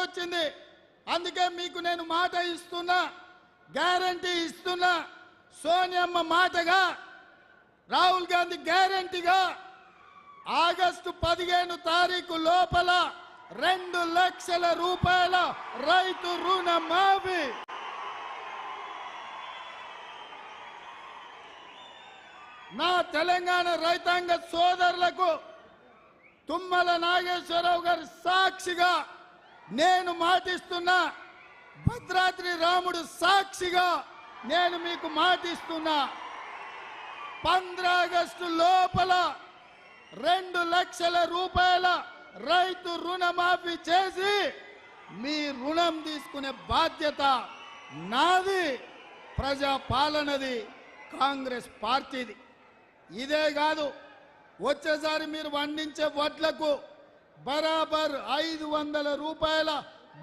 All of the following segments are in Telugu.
వచ్చింది. అందుకే మీకు నేను మాట ఇస్తున్నా, గ్యారంటీ ఇస్తున్నా. సోనియమ్మ మాటగా, రాహుల్ గాంధీ గ్యారంటీగా ఆగస్టు 15 తారీఖు లోపల 2 లక్షల రూపాయల రైతు రుణమాఫీ. నా తెలంగాణ రైతాంగ సోదరులకు తుమ్మల నాగేశ్వరరావు గారి సాక్షిగా నేను మాటిస్తున్నా, భద్రాద్రి రాముడు సాక్షిగా నేను మీకు మాటిస్తున్నా, 15 ఆగస్టు లోపల 2 లక్షల రూపాయల రైతు రుణమాఫీ చేసి మీ రుణం తీసుకునే బాధ్యత నాది, ప్రజా పాలనది, కాంగ్రెస్ పార్టీది. ఇదే కాదు, వచ్చేసారి మీరు పండించే వడ్లకు బరాబర్ 500 రూపాయల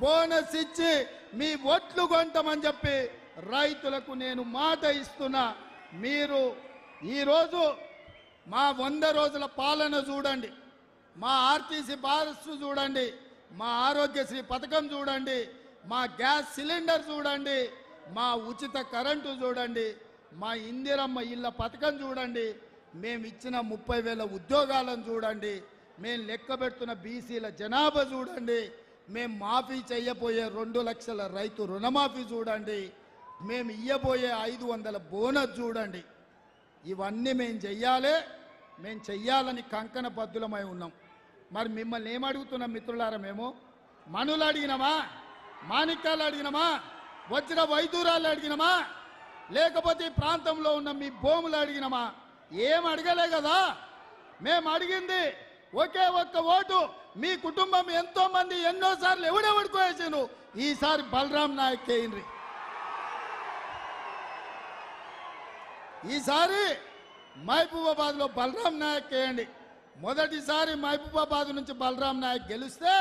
బోనస్ ఇచ్చి మీ వడ్లు కొంటామని చెప్పి రైతులకు నేను మాట ఇస్తున్నా. మీరు ఈరోజు మా 100 రోజుల పాలన చూడండి, మా ఆర్టీసీ బస్సు చూడండి, మా ఆరోగ్యశ్రీ పథకం చూడండి, మా గ్యాస్ సిలిండర్ చూడండి, మా ఉచిత కరెంటు చూడండి, మా ఇందిరమ్మ ఇళ్ళ పథకం చూడండి, మేము ఇచ్చిన 30,000 ఉద్యోగాలను చూడండి, మేము లెక్క పెడుతున్న బీసీల జనాభా చూడండి, మేము మాఫీ చేయబోయే 2 లక్షల రైతు రుణమాఫీ చూడండి, మేము ఇయ్యబోయే 500 బోనస్ చూడండి. ఇవన్నీ మేము చెయ్యాలని కంకణ బద్దులమై ఉన్నాం. మరి మిమ్మల్ని ఏమడుగుతున్నాం మిత్రులారా? మేము మనులు అడిగినామా, మాణిక్యాలు అడిగినామా, వజ్ర వైదూరాలు అడిగినామా, లేకపోతే ఈ ప్రాంతంలో ఉన్న మీ భూములు అడిగినామా? ఏం అడగలే కదా. మేము అడిగింది ఒకే ఒక్క ఓటు. మీ కుటుంబం ఎంతో మంది ఎన్నోసార్లు ఎవడెవడికో వేసాను, ఈసారి బలరాం నాయక్ వేయండి. ఈసారి మహబూబాబాద్ లో బలరాం నాయక్ వేయండి. మొదటిసారి మహబూబాబాద్ నుంచి బలరాం నాయక్ గెలిస్తే